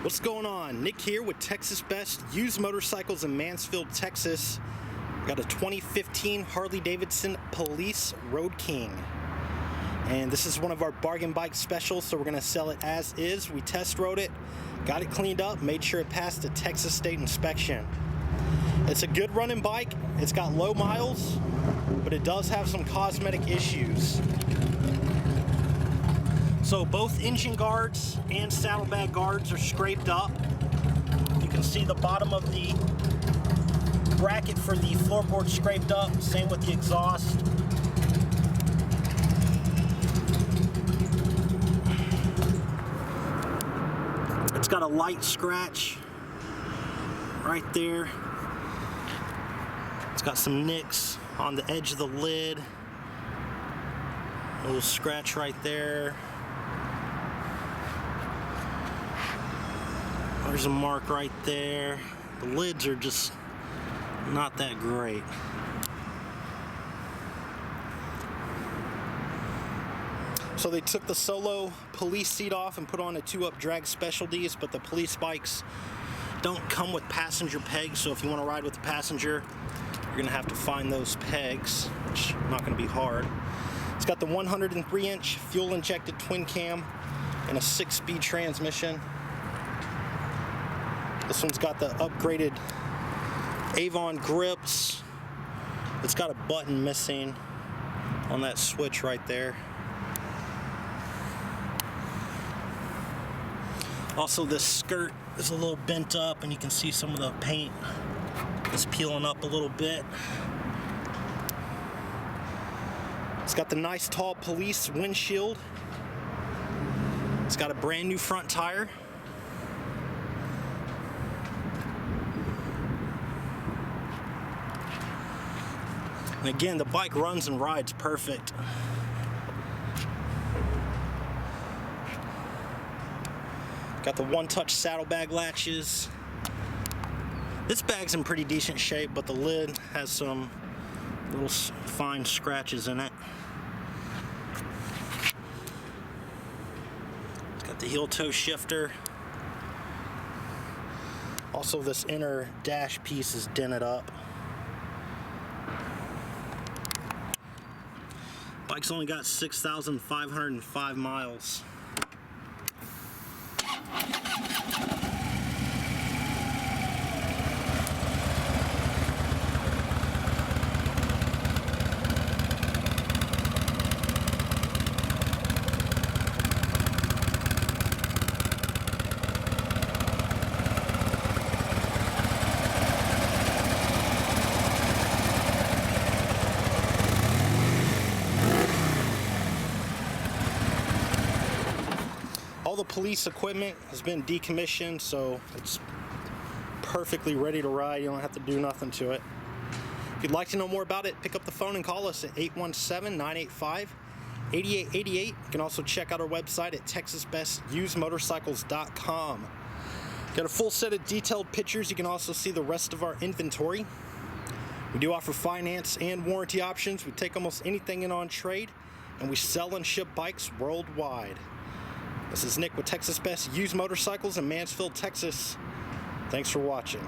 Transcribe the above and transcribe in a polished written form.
What's going on? Nick here with Texas Best Used Motorcycles in Mansfield, Texas. Got a 2015 Harley Davidson Police Road King. And this is one of our bargain bike specials, so we're going to sell it as is. We test rode it, got it cleaned up, made sure it passed the Texas State inspection. It's a good running bike. It's got low miles, but it does have some cosmetic issues. So both engine guards and saddlebag guards are scraped up. You can see the bottom of the bracket for the floorboard scraped up. Same with the exhaust. It's got a light scratch right there. It's got some nicks on the edge of the lid. A little scratch right there. There's a mark right there. The lids are just not that great. So they took the Solo police seat off and put on a 2-up drag specialties, but the police bikes don't come with passenger pegs, so if you want to ride with the passenger, you're going to have to find those pegs, which is not going to be hard. It's got the 103-inch fuel-injected twin cam and a 6-speed transmission. This one's got the upgraded Avon grips. It's got a button missing on that switch right there. Also, this skirt is a little bent up, and you can see some of the paint is peeling up a little bit. It's got the nice tall police windshield. It's got a brand new front tire. And again, the bike runs and rides perfect. Got the one-touch saddlebag latches. This bag's in pretty decent shape, but the lid has some little fine scratches in it. It's got the heel toe shifter. Also, this inner dash piece is dented up. Bike's only got 6,505 miles. All the police equipment has been decommissioned, so it's perfectly ready to ride. You don't have to do nothing to it. If you'd like to know more about it, pick up the phone and call us at 817-985-8888. You can also check out our website at texasbestusedmotorcycles.com. Got a full set of detailed pictures. You can also see the rest of our inventory. We do offer finance and warranty options. We take almost anything in on trade, and we sell and ship bikes worldwide. This is Nick with Texas Best Used Motorcycles in Mansfield, Texas. Thanks for watching.